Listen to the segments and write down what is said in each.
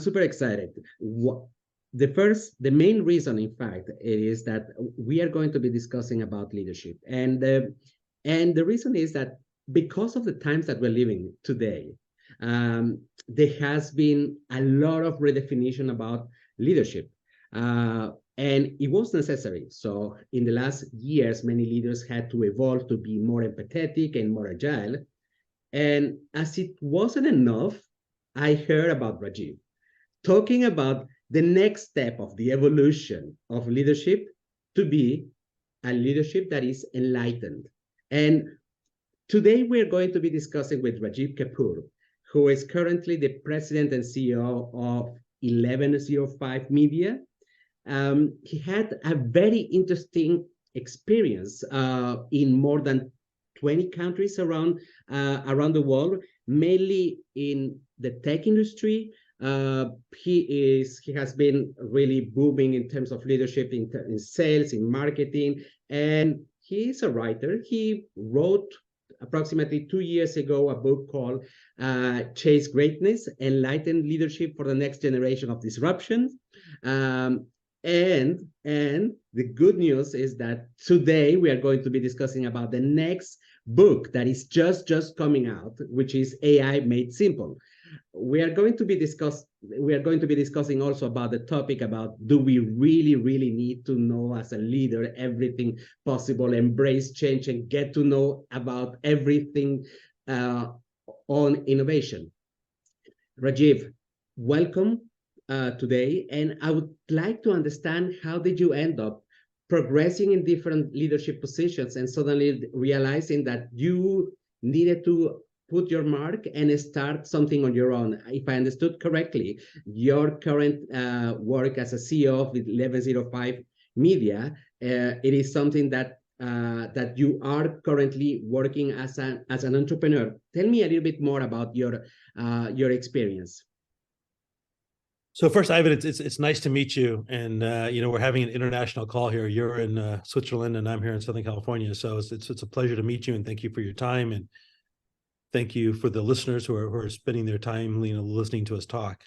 super excited. The main reason, in fact, is that we are going to be discussing about leadership, and the reason is that because of the times that we're living today, there has been a lot of redefinition about leadership, and it was necessary. So in the last years, many leaders had to evolve to be more empathetic and more agile. And as it wasn't enough, I heard about Rajeev talking about the next step of the evolution of leadership to be a leadership that is enlightened. And today we're going to be discussing with Rajeev Kapur, who is currently the president and CEO of 1105 Media. He had a very interesting experience in more than 20 countries around the world, mainly in the tech industry. He has been really booming in terms of leadership in sales, in marketing, and he's a writer. He wrote approximately 2 years ago a book called Chase Greatness, Enlighten Leadership for the Next Generation of Disruption. And the good news is that today we are going to be discussing about the next book that is just coming out, which is AI Made Simple. We are going to be discussing also about the topic about, do we really need to know as a leader everything possible, embrace change, and get to know about everything on innovation. Rajeev, welcome today, and I would like to understand, how did you end up progressing in different leadership positions and suddenly realizing that you needed to put your mark and start something on your own? If I understood correctly, your current work as a CEO of 1105 Media, it is something that you are currently working as an entrepreneur. Tell me a little bit more about your experience. So first, Ivan, it's nice to meet you. And we're having an international call here. You're in Switzerland, and I'm here in Southern California. So it's a pleasure to meet you, and thank you for your time, and thank you for the listeners who are spending their time listening to us talk.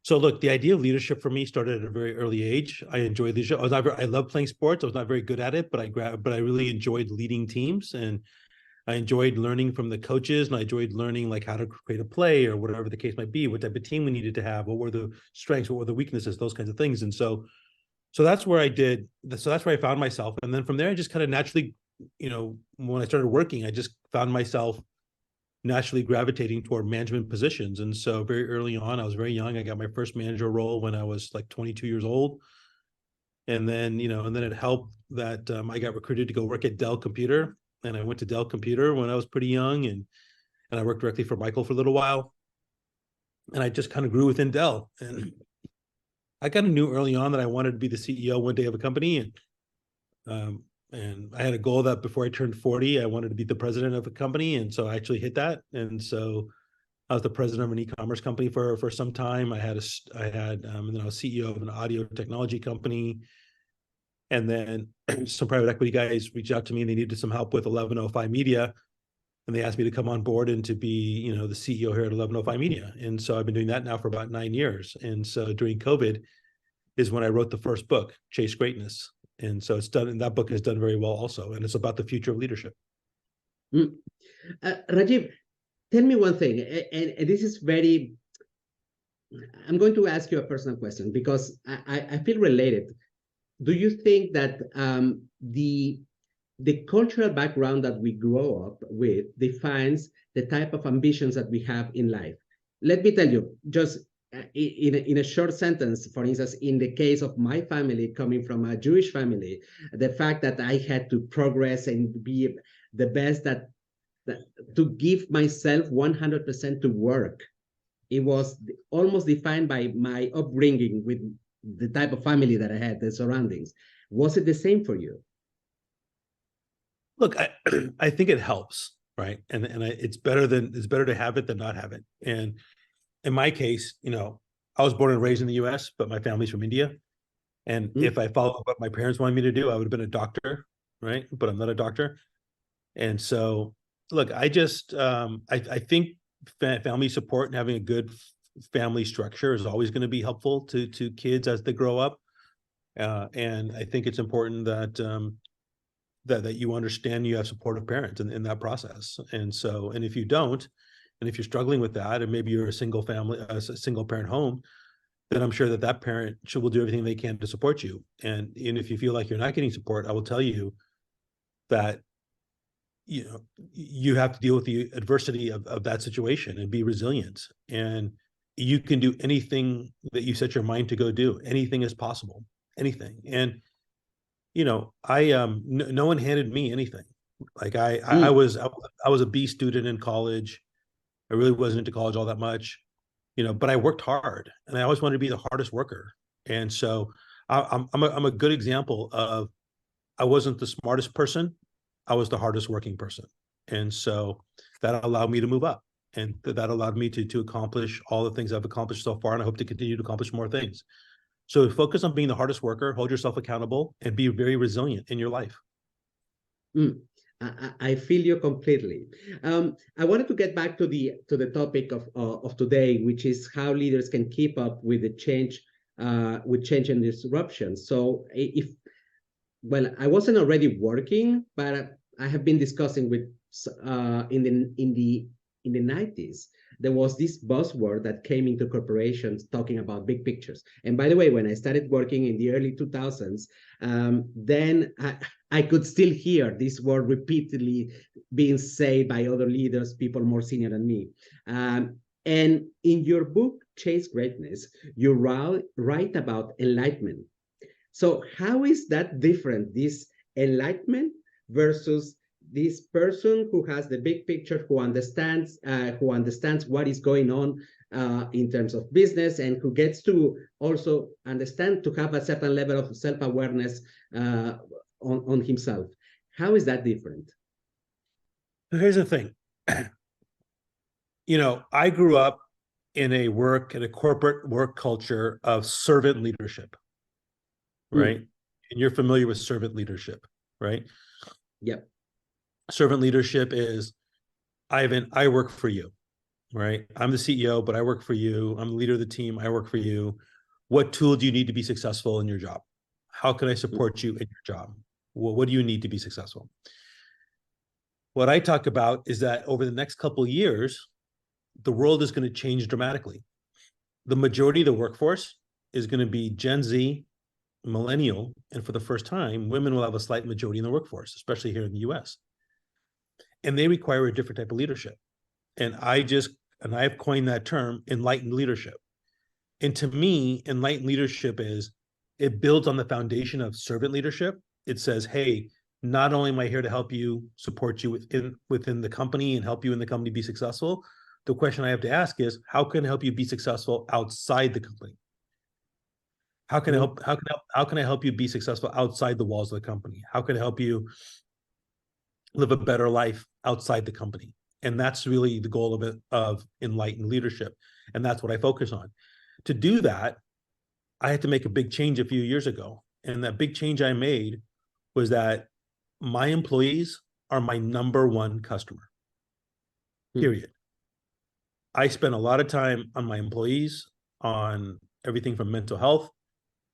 So look, the idea of leadership for me started at a very early age. I enjoyed leadership. I love playing sports. I was not very good at it, but I really enjoyed leading teams, and I enjoyed learning from the coaches, and I enjoyed learning like how to create a play or whatever the case might be, what type of team we needed to have, what were the strengths, what were the weaknesses, those kinds of things. And so that's where that's where I found myself. And then from there, I just kind of naturally, when I started working, I just found myself naturally gravitating toward management positions. And so very early on, I was very young. I got my first manager role when I was like 22 years old. And then, it helped that I got recruited to go work at Dell Computer. And I went to Dell Computer when I was pretty young, and I worked directly for Michael for a little while. And I just kind of grew within Dell. And I kind of knew early on that I wanted to be the CEO one day of a company. And I had a goal that before I turned 40, I wanted to be the president of a company. And so I actually hit that. And so I was the president of an e-commerce company for some time. And then I was CEO of an audio technology company. And then some private equity guys reached out to me, and they needed some help with 1105 Media. And they asked me to come on board and to be, the CEO here at 1105 Media. And so I've been doing that now for about 9 years. And so during COVID is when I wrote the first book, Chase Greatness. And so it's done, and that book has done very well also. And it's about the future of leadership. Rajeev, tell me one thing, and this is I'm going to ask you a personal question because I feel related. Do you think that the cultural background that we grow up with defines the type of ambitions that we have in life? Let me tell you, just in a short sentence, for instance, in the case of my family, coming from a Jewish family, the fact that I had to progress and be the best to give myself 100% to work, it was almost defined by my upbringing with the type of family that I had, the surroundings. Was it the same for you? Look, I think it helps, right? And it's better to have it than not have it. And in my case, I was born and raised in the U.S., but my family's from India. And if I followed what my parents wanted me to do, I would have been a doctor, right? But I'm not a doctor. And so, look, I think family support and having a good family structure is always going to be helpful to kids as they grow up. And I think it's important that that you understand you have supportive parents in that process. And so, and if you don't, and if you're struggling with that, and maybe you're a single parent home, then I'm sure that parent will do everything they can to support you. And if you feel like you're not getting support, I will tell you that, you know, you have to deal with the adversity of that situation and be resilient. And you can do anything that you set your mind to go do. Anything is possible, anything. And, you know, no one handed me anything. Like I was a B student in college. I really wasn't into college all that much, you know, but I worked hard and I always wanted to be the hardest worker. And so I'm a good example of, I wasn't the smartest person, I was the hardest working person. And so that allowed me to move up, and that allowed me to accomplish all the things I've accomplished so far. And I hope to continue to accomplish more things. So focus on being the hardest worker, hold yourself accountable, and be very resilient in your life. I feel you completely. I wanted to get back to the topic of today, which is how leaders can keep up with the change, with change and disruption. So well, I wasn't already working, but I have been discussing with in the 90s. There was this buzzword that came into corporations talking about big pictures. And by the way, when I started working in the early 2000s, then I could still hear this word repeatedly being said by other leaders, people more senior than me. And in your book, Chase Greatness, you write about enlightenment. So how is that different, this enlightenment versus this person who has the big picture, who understands what is going on in terms of business, and who gets to also understand, to have a certain level of self-awareness on himself? How is that different? Here's the thing. You know, I grew up in a corporate work culture of servant leadership, right? And you're familiar with servant leadership, right? Yep. Servant leadership is, I work for you, right? I'm the CEO, but I work for you. I'm the leader of the team. I work for you. What tool do you need to be successful in your job? How can I support you in your job? Well, what do you need to be successful? What I talk about is that over the next couple of years, the world is going to change dramatically. The majority of the workforce is going to be Gen Z, millennial, and for the first time, women will have a slight majority in the workforce, especially here in the US. And they require a different type of leadership. And I've coined that term, enlightened leadership. And to me, enlightened leadership it builds on the foundation of servant leadership. It says, hey, not only am I here to help you, support you within the company and help you in the company be successful, the question I have to ask is, how can I help you be successful outside the company? How can I help you be successful outside the walls of the company? How can I help you live a better life outside the company? And that's really the goal of enlightened leadership. And that's what I focus on. To do that, I had to make a big change a few years ago. And that big change I made was that my employees are my number one customer, period. I spend a lot of time on my employees, on everything from mental health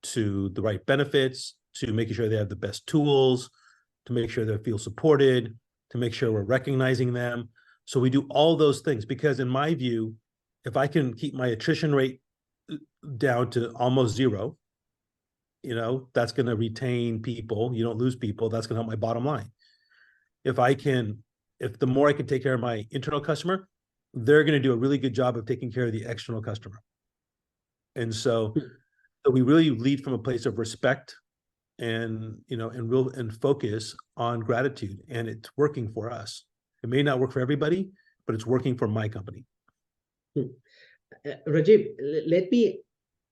to the right benefits, to making sure they have the best tools, to make sure they feel supported, to make sure we're recognizing them. So we do all those things because in my view, if I can keep my attrition rate down to almost zero, you know, that's going to retain people. You don't lose people. That's going to help my bottom line. If the more I can take care of my internal customer, they're going to do a really good job of taking care of the external customer. And so we really lead from a place of respect and, you know, and focus on gratitude, and it's working for us. It may not work for everybody, but it's working for my company. Rajeev, let me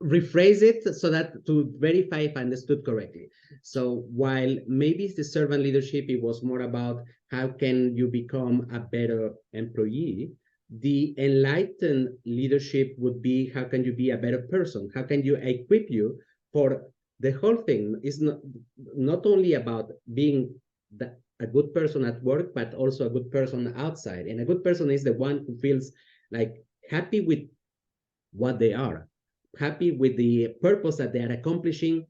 rephrase it so that to verify if I understood correctly. So while maybe the servant leadership, it was more about how can you become a better employee, the enlightened leadership would be how can you be a better person? How can you equip you for the whole thing? Is not only about being a good person at work, but also a good person outside. And a good person is the one who feels like happy with what they are, happy with the purpose that they are accomplishing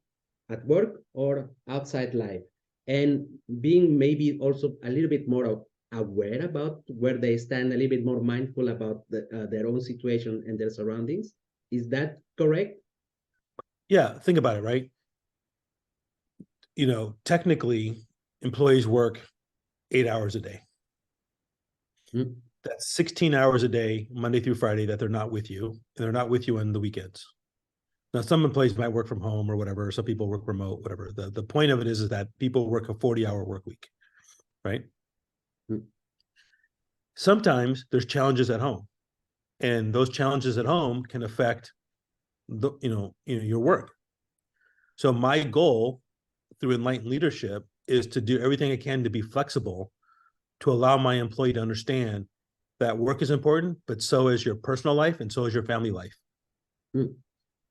at work or outside life, and being maybe also a little bit more aware about where they stand, a little bit more mindful about their own situation and their surroundings. Is that correct? Yeah, think about it, right? Technically, employees work 8 hours a day. Mm. That's 16 hours a day, Monday through Friday, that they're not with you, and they're not with you on the weekends. Now, some employees might work from home or whatever. Some people work remote, whatever. The point of it is that people work a 40-hour work week, right? Mm. Sometimes there's challenges at home, and those challenges at home can affect your work. So my goal through Enlighten Leadership is to do everything I can to be flexible, to allow my employee to understand that work is important, but so is your personal life and so is your family life. Mm.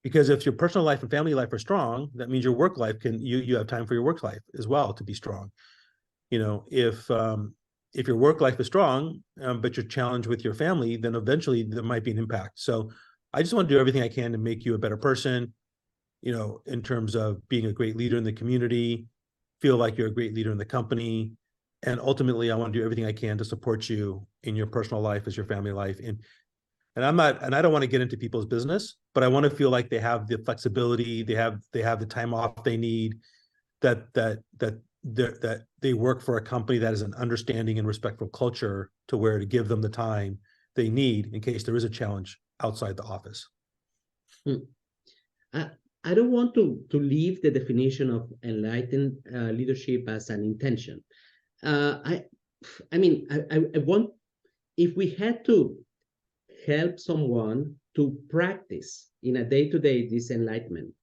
Because if your personal life and family life are strong, that means your work life you have time for your work life as well to be strong. If your work life is strong, but you're challenged with your family, then eventually there might be an impact. So I just want to do everything I can to make you a better person, in terms of being a great leader in the community, feel like you're a great leader in the company. And ultimately, I want to do everything I can to support you in your personal life as your family life. And I don't want to get into people's business, but I want to feel like they have the flexibility, they have the time off they need, that they work for a company that is an understanding and respectful culture to where to give them the time they need in case there is a challenge outside the office. Mm. I don't want to leave the definition of enlightened leadership as an intention. I mean, I want, if we had to help someone to practice in a day-to-day this enlightenment,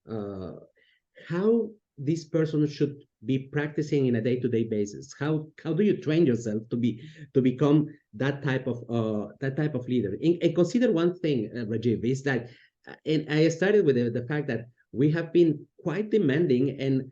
how this person should be practicing in a day-to-day basis. How do you train yourself to become that type of leader? And consider one thing, Rajiv, is that, and I started with the fact that we have been quite demanding, and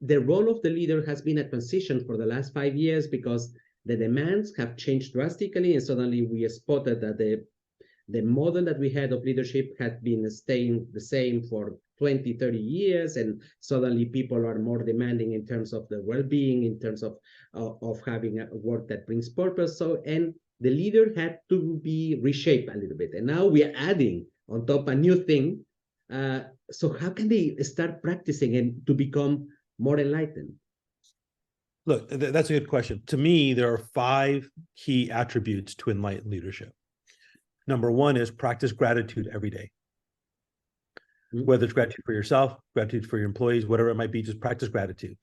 the role of the leader has been a transition for the last 5 years because the demands have changed drastically, and suddenly we spotted that the model that we had of leadership had been staying the same for 20, 30 years, and suddenly people are more demanding in terms of their well-being, in terms of having a work that brings purpose. So, and the leader had to be reshaped a little bit. And now we are adding on top a new thing. So how can they start practicing and to become more enlightened? Look, that's a good question. To me, there are 5 key attributes to enlightened leadership. Number 1 is practice gratitude every day. Whether it's gratitude for yourself, gratitude for your employees, whatever it might be, just practice gratitude.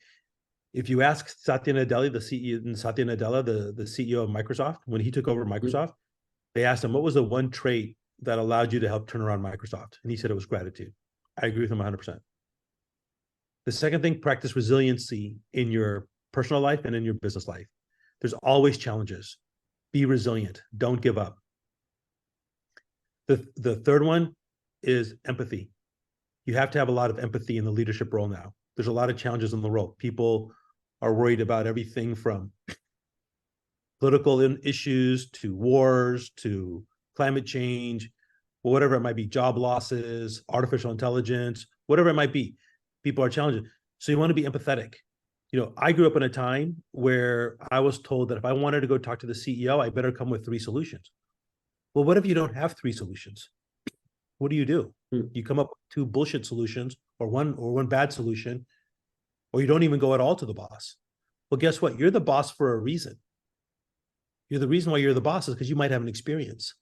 If you ask Satya Nadella, the CEO of Microsoft, when he took over Microsoft, they asked him, what was the one trait that allowed you to help turn around Microsoft? And he said it was gratitude. I agree with him 100%. The second thing, practice resiliency in your personal life and in your business life. There's always challenges. Be resilient. Don't give up. The third one is empathy. You have to have a lot of empathy in the leadership role now. There's a lot of challenges in the role. People are worried about everything from political issues to wars to climate change, whatever it might be, job losses, artificial intelligence, whatever it might be. People are challenging. So you want to be empathetic. I grew up in a time where I was told that if I wanted to go talk to the CEO, I better come with 3 solutions. Well, what if you don't have 3 solutions? What do? You come up with 2 bullshit solutions or one bad solution, or you don't even go at all to the boss. Well, guess what? You're the boss for a reason. You're the reason why you're the boss is because you might have an experience.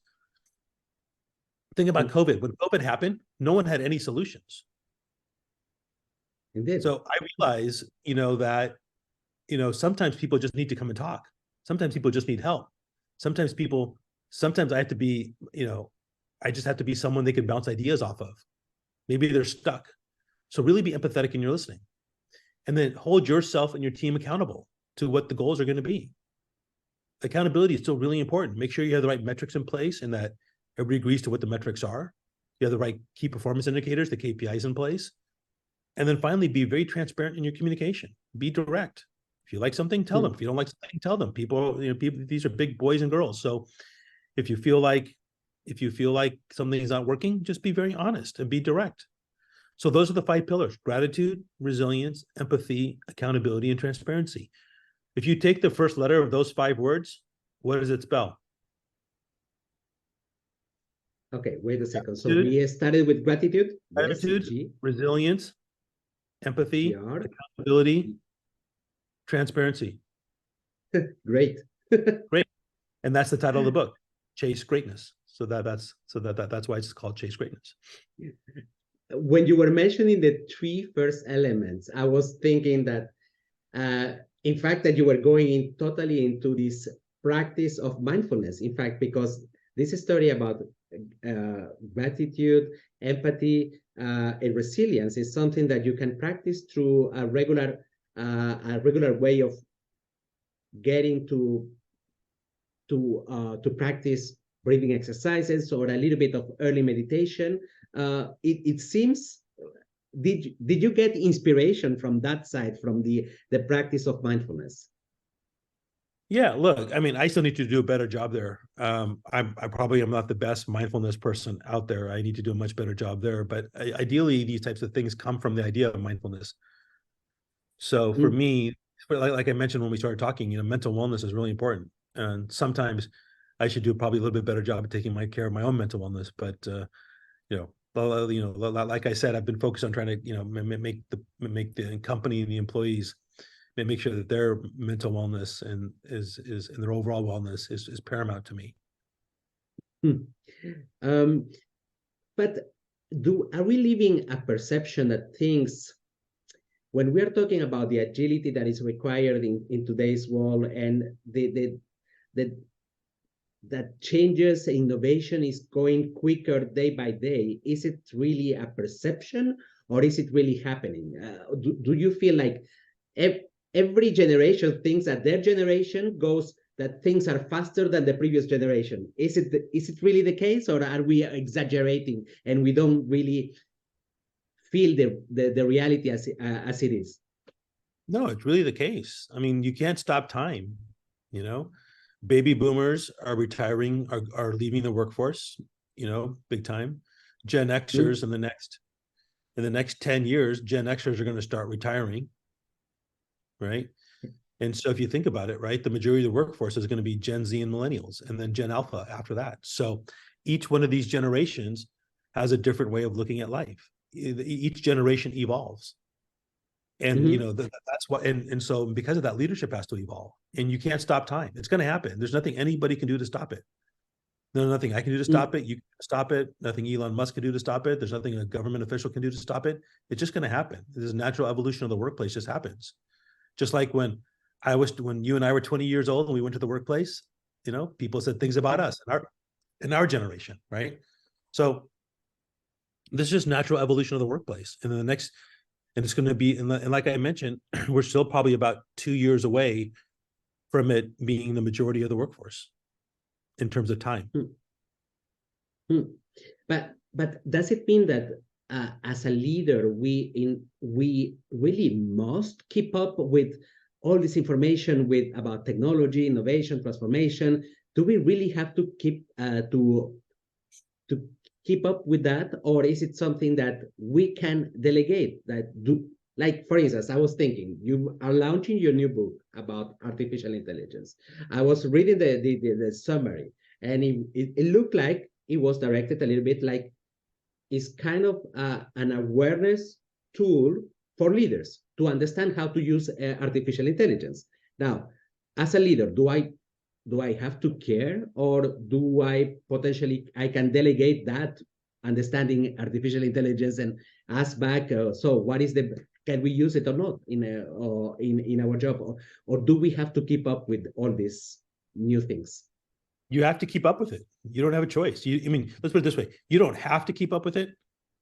Think about COVID. When COVID happened, no one had any solutions. Indeed. So I realize, that, sometimes people just need to come and talk. Sometimes people just need help. Sometimes I have to be, I just have to be someone they can bounce ideas off of. Maybe they're stuck. So really be empathetic in your listening. And then hold yourself and your team accountable to what the goals are going to be. Accountability is still really important. Make sure you have the right metrics in place and that everybody agrees to what the metrics are. You have the right key performance indicators, the KPIs in place. And then finally, be very transparent in your communication. Be direct. If you like something, tell them. If you don't like something, tell them. People, these are big boys and girls. So if you feel like If you feel like something's not working, just be very honest and be direct. So those are the 5 pillars: gratitude, resilience, empathy, accountability, and transparency. If you take the first letter of those 5 words, what does it spell? Okay, wait a second. So Gratitude, we started with gratitude. Yes, gratitude, G. resilience, empathy, GR. accountability, transparency. Great. Great. And that's the title of the book, Chase Greatness. So that's why it's called Chase Greatness. When you were mentioning the 3 first elements, I was thinking that, in fact, that you were going in totally into this practice of mindfulness. In fact, because this story about gratitude, empathy, and resilience is something that you can practice through a regular way of getting to practice breathing exercises or a little bit of early meditation. It seems, did you get inspiration from that side, from the practice of mindfulness? Yeah, look, I mean, I still need to do a better job there. I probably am not the best mindfulness person out there. I need to do a much better job there. But ideally, these types of things come from the idea of mindfulness. So for me, like I mentioned when we started talking, mental wellness is really important. And sometimes I should do probably a little bit better job of taking care of my own mental wellness. But like I said, I've been focused on trying to make the company and the employees make sure that their mental wellness and their overall wellness is paramount to me. But are we living a perception that things, when we are talking about the agility that is required in today's world, and that changes, innovation is going quicker day by day, is it really a perception or is it really happening? Do you feel like every generation thinks that their generation goes, that things are faster than the previous generation? Is it really the case, or are we exaggerating and we don't really feel the reality as it is? No, it's really the case. I mean, you can't stop time. Baby boomers are retiring, are leaving the workforce, big time. Gen Xers in the next 10 years, Gen Xers are going to start retiring, right? And so if you think about it, right, the majority of the workforce is going to be Gen Z and millennials, and then Gen Alpha after that. So each one of these generations has a different way of looking at life. Each generation evolves. And that's what, and so because of that, leadership has to evolve, and you can't stop time. It's going to happen. There's nothing anybody can do to stop it. There's nothing I can do to stop it. You can stop it. Nothing Elon Musk can do to stop it. There's nothing a government official can do to stop it. It's just going to happen. This is natural evolution of the workplace. Just happens. Just like when you and I were 20 years old and we went to the workplace, people said things about us in our generation, right? So this is just natural evolution of the workplace. And then and it's going to be, and like I mentioned, we're still probably about 2 years away from it being the majority of the workforce in terms of time. But does it mean that as a leader, we really must keep up with all this information about technology, innovation, transformation? Do we really have to keep keep up with that, or is it something that we can delegate? Like, for instance, I was thinking, you are launching your new book about artificial intelligence. I was reading the summary, and it looked like it was directed a little bit like it's kind of an awareness tool for leaders to understand how to use artificial intelligence. Now, as a leader, do I have to care, or do I can delegate that understanding artificial intelligence and ask back, so what is can we use it or not in our job, or do we have to keep up with all these new things? You have to keep up with it. You don't have a choice. Let's put it this way. You don't have to keep up with it,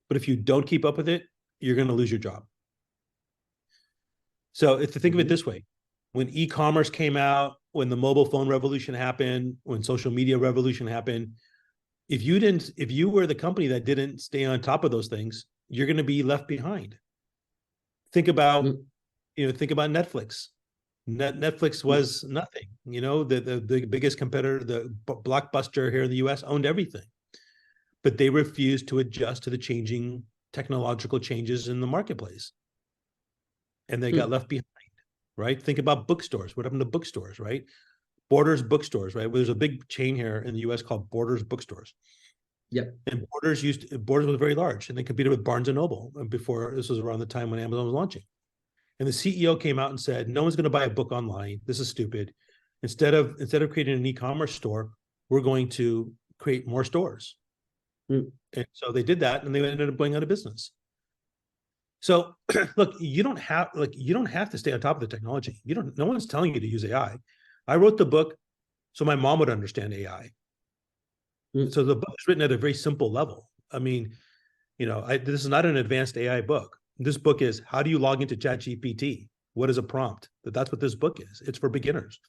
but if you don't keep up with it, you're going to lose your job. So if to think of it this way, when e-commerce came out, when the mobile phone revolution happened, when social media revolution happened, if you were the company that didn't stay on top of those things, you're going to be left behind. Think about Netflix. Netflix was nothing. The biggest competitor, the Blockbuster here in the US, owned everything. but they refused to adjust to the changing technological changes in the marketplace. And they got left behind, right? Think about bookstores. What happened to bookstores, right? Borders bookstores, right? There's a big chain here in the US called Borders bookstores. Yep. And Borders was very large, and they competed with Barnes and Noble before. This was around the time when Amazon was launching. And the CEO came out and said, no one's going to buy a book online. This is stupid. Instead of creating an e-commerce store, we're going to create more stores. And so they did that, and they ended up going out of business. So look, you don't have to stay on top of the technology. No one's telling you to use AI. I wrote the book so my mom would understand AI. So the book is written at a very simple level. I mean, this is not an advanced AI book. This book is, how do you log into ChatGPT? What is a prompt? That's what this book is. It's for beginners.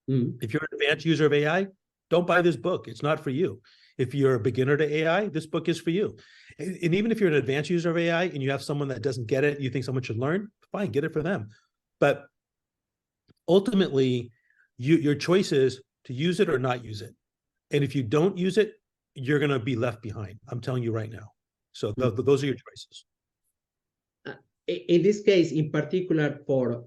If you're an advanced user of AI, don't buy this book. It's not for you. If you're a beginner to AI, this book is for you. And even if you're an advanced user of AI and you have someone that doesn't get it, you think someone should learn, fine, get it for them. But ultimately, your choice is to use it or not use it. And if you don't use it, you're going to be left behind. I'm telling you right now. So those are your choices. In this case, in particular for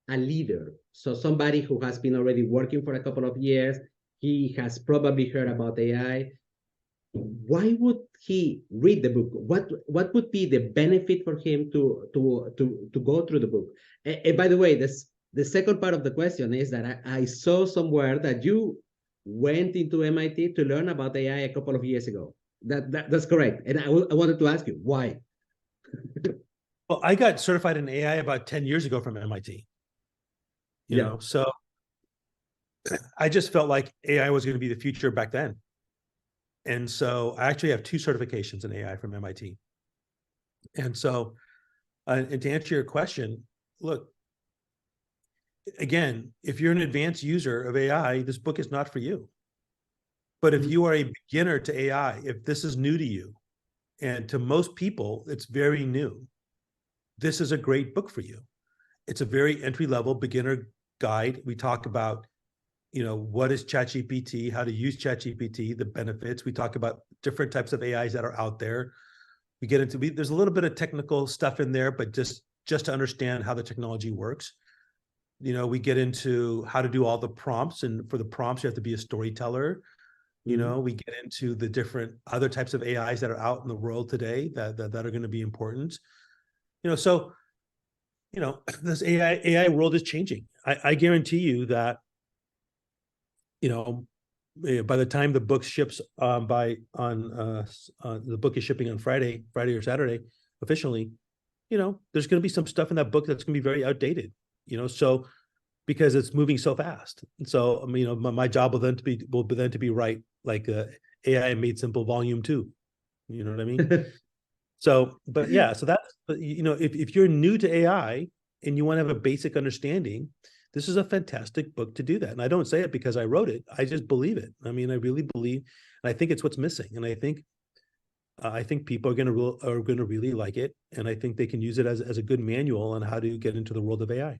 a leader, so somebody who has been already working for a couple of years, he has probably heard about AI. Why would he read the book? What would be the benefit for him to go through the book? And by the way, the second part of the question is that I saw somewhere that you went into MIT to learn about AI a couple of years ago. That's correct. And I wanted to ask you why. Well, I got certified in AI about 10 years ago from MIT. You know, so I just felt like AI was going to be the future back then. And so I actually have 2 certifications in AI from MIT. And so, and to answer your question, look, again, if you're an advanced user of AI, this book is not for you. But if you are a beginner to AI, if this is new to you, and to most people, it's very new, this is a great book for you. It's a very entry-level beginner guide. We talk about, what is ChatGPT, how to use ChatGPT, the benefits. We talk about different types of AIs that are out there. We get into, there's a little bit of technical stuff in there, but just to understand how the technology works. We get into how to do all the prompts, and for the prompts, you have to be a storyteller. We get into the different other types of AIs that are out in the world today that are going to be important. So, this AI world is changing. I guarantee you that, by the time the book ships the book is shipping on Friday or Saturday officially, there's going to be some stuff in that book that's going to be very outdated, so because it's moving so fast. And so, my job will then to be right, like AI Made Simple Volume 2. You know what I mean? So, but yeah, so that's, if you're new to AI and you want to have a basic understanding, this is a fantastic book to do that. And I don't say it because I wrote it. I just believe it. I mean, I really believe, and I think it's what's missing. And I think people are going to really like it. And I think they can use it as a good manual on how to get into the world of AI.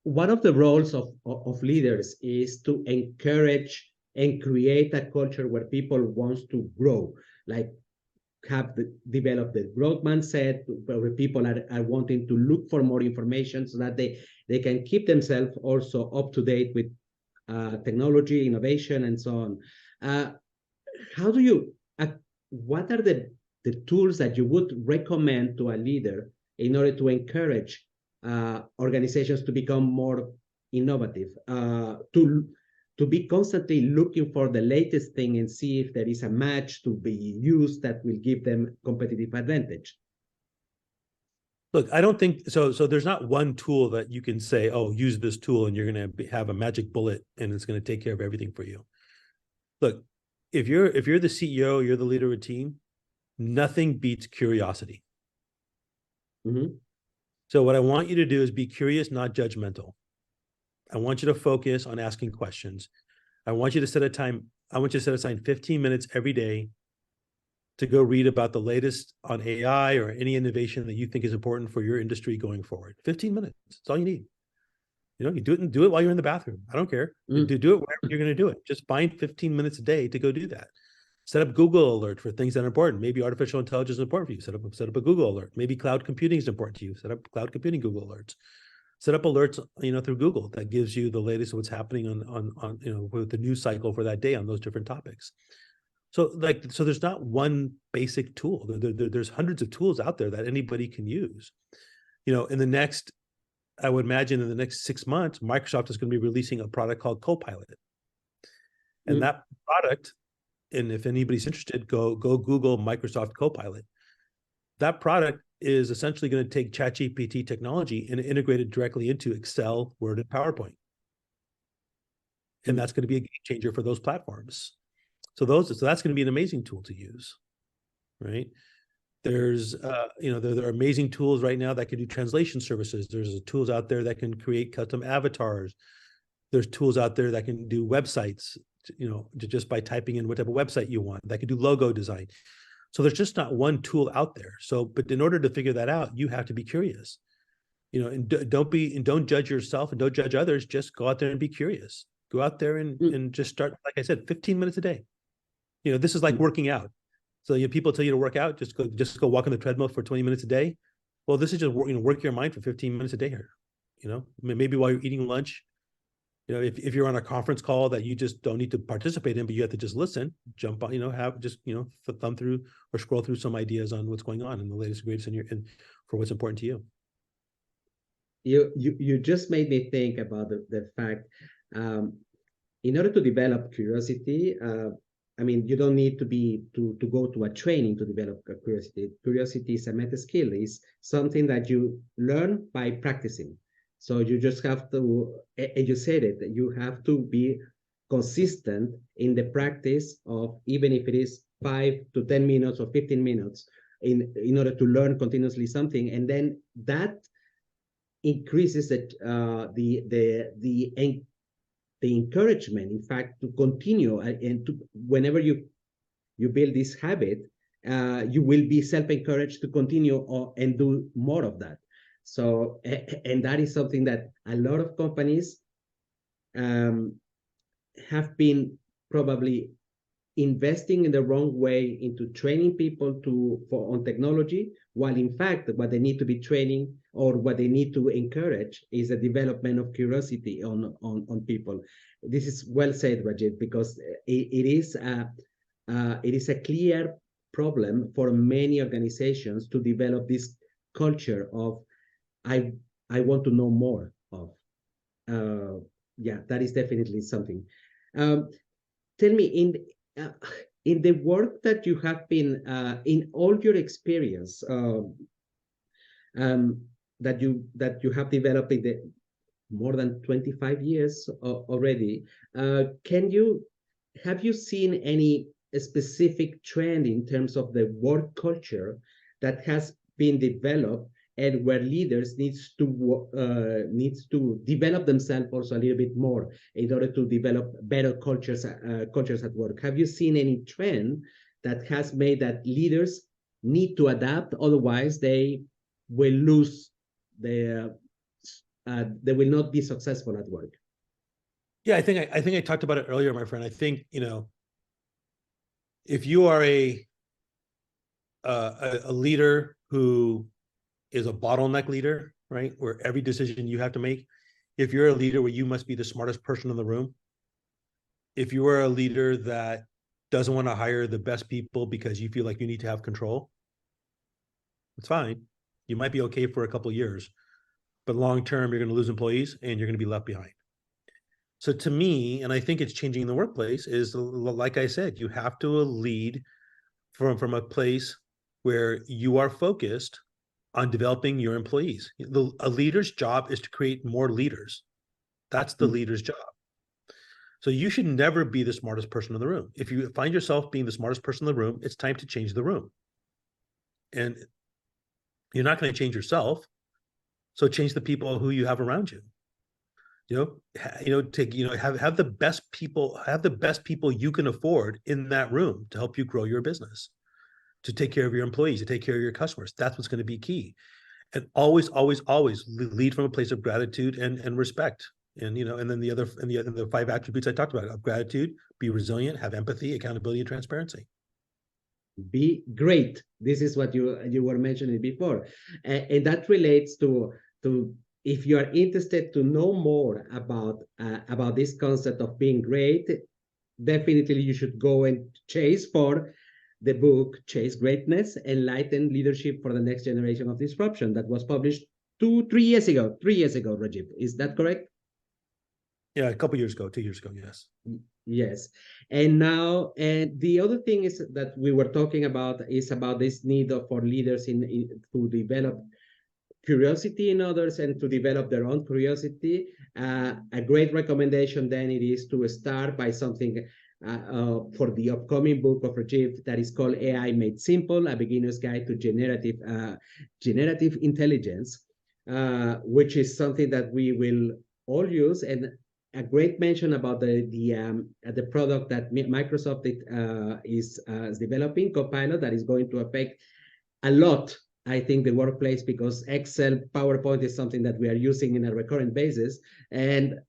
One of the roles of leaders is to encourage and create a culture where people want to grow, like develop the growth mindset, where people are wanting to look for more information so that they can keep themselves also up to date with technology, innovation, and so on. What are the tools that you would recommend to a leader in order to encourage organizations to become more innovative, to be constantly looking for the latest thing and see if there is a match to be used that will give them competitive advantage? Look, I don't think so. So there's not one tool that you can say, oh, use this tool and you're going to have a magic bullet and it's going to take care of everything for you. Look, if you're the CEO, you're the leader of a team, nothing beats curiosity. So what I want you to do is be curious, not judgmental. I want you to focus on asking questions. I want you to set aside 15 minutes every day to go read about the latest on AI or any innovation that you think is important for your industry going forward. 15 minutes, that's all you need. You know, you do it while you're in the bathroom. I don't care. Do it wherever you're going to do it. Just find 15 minutes a day to go do that. Set up Google alert for things that are important. Maybe artificial intelligence is important for you. Set up a Google alert. Maybe cloud computing is important to you. Set up cloud computing Google alerts. Set up alerts, through Google that gives you the latest of what's happening on with the news cycle for that day on those different topics. So there's not one basic tool. There's hundreds of tools out there that anybody can use. I would imagine in the next 6 months, Microsoft is going to be releasing a product called Copilot. And that product, and if anybody's interested, go Google Microsoft Copilot. That product is essentially going to take ChatGPT technology and integrate it directly into Excel, Word, and PowerPoint. And that's going to be a game changer for those platforms. So that's going to be an amazing tool to use, right? There's, there are amazing tools right now that can do translation services. There's tools out there that can create custom avatars. There's tools out there that can do websites, just by typing in what type of website you want, that can do logo design. So there's just not one tool out there. But in order to figure that out, you have to be curious, and don't judge yourself and don't judge others. Just go out there and be curious. Go out there and just start, like I said, 15 minutes a day. This is like working out. So people tell you to work out, just go walk on the treadmill for 20 minutes a day. Well, this is just work your mind for 15 minutes a day here. Maybe while you're eating lunch, if you're on a conference call that you just don't need to participate in, but you have to just listen, jump on, thumb through or scroll through some ideas on what's going on and the latest and greatest and for what's important to you. You just made me think about the fact, in order to develop curiosity, you don't need to go to a training to develop curiosity. Curiosity is a meta skill. It's something that you learn by practicing. So you just have to, and you said it, you have to be consistent in the practice of, even if it is 5 to 10 minutes or 15 minutes, in order to learn continuously something, and then that increases the encouragement, in fact, to continue, and to, whenever you build this habit, you will be self-encouraged to continue and do more of that. So, and that is something that a lot of companies have been probably investing in the wrong way into training people on technology, while in fact what they need to be training, or what they need to encourage, is the development of curiosity on people. This is well said, Rajeev, because it is a clear problem for many organizations to develop this culture of I want to know more of. That is definitely something. Tell me, in the work that you have been, in all your experience, that you have developed in the more than 25 years already, have you seen any specific trend in terms of the work culture that has been developed, and where leaders needs to develop themselves also a little bit more in order to develop better cultures at work? Have you seen any trend that has made that leaders need to adapt, otherwise they will lose they will not be successful at work? Yeah, I think I talked about it earlier, my friend. I think, if you are a leader who is a bottleneck leader, right, where every decision you have to make, if you're a leader where you must be the smartest person in the room, if you are a leader that doesn't want to hire the best people because you feel like you need to have control, it's fine. You might be okay for a couple of years, but long term, you're going to lose employees and you're going to be left behind. So to me, and I think it's changing in the workplace, is, like I said, you have to lead from a place where you are focused on developing your employees. A leader's job is to create more leaders. That's the leader's job. So you should never be the smartest person in the room. If you find yourself being the smartest person in the room, it's time to change the room. And you're not going to change yourself. So change the people who you have around you. Have the best people you can afford in that room to help you grow your business, to take care of your employees, to take care of your customers. That's what's going to be key. And always, always, always lead from a place of gratitude and respect. And, you know, and then the 5 attributes I talked about of gratitude, be resilient, have empathy, accountability, and transparency. Be great. This is what you were mentioning before, and that relates to if you are interested to know more about this concept of being great, definitely you should go and chase for the book Chase Greatness, Enlighten Leadership for the Next Generation of Disruption, that was published 3 years ago. 3 years ago, Rajeev. Is that correct? Yeah, a couple years ago, 2 years ago, yes. Yes. And now, and the other thing is that we were talking about is about this need for leaders to develop curiosity in others and to develop their own curiosity. A great recommendation then it is to start by something for the upcoming book of Rajeev that is called AI Made Simple, A Beginner's Guide to Generative Intelligence, which is something that we will all use. And a great mention about the product that Microsoft is developing, Copilot, that is going to affect a lot, I think, the workplace, because Excel, PowerPoint is something that we are using in a recurrent basis. And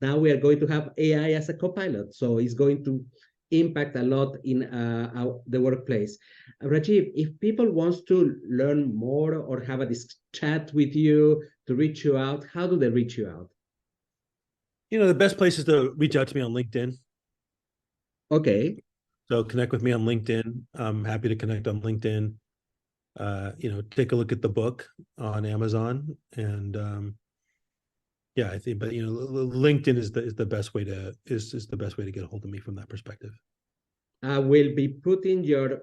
now we are going to have AI as a copilot. So it's going to impact a lot in the workplace. Rajeev, if people want to learn more or have a chat with you, to reach you out, how do they reach you out? You know, the best place is to reach out to me on LinkedIn. Okay. So connect with me on LinkedIn. I'm happy to connect on LinkedIn. You know, take a look at the book on Amazon, and yeah, I think, but you know, LinkedIn is the best way to the best way to get a hold of me from that perspective. I will be putting your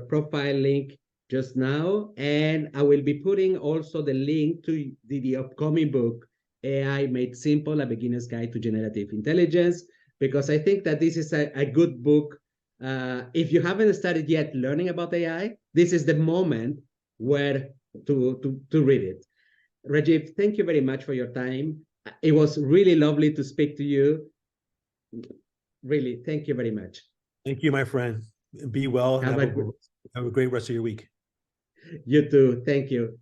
profile link just now, and I will be putting also the link to the upcoming book, AI Made Simple, A Beginner's Guide to Generative Intelligence, because I think that this is a good book. If you haven't started yet learning about AI, this is the moment where to read it. Rajeev, thank you very much for your time. It was really lovely to speak to you. Really, thank you very much. Thank you, my friend. Be well and have a great rest of your week. You too. Thank you.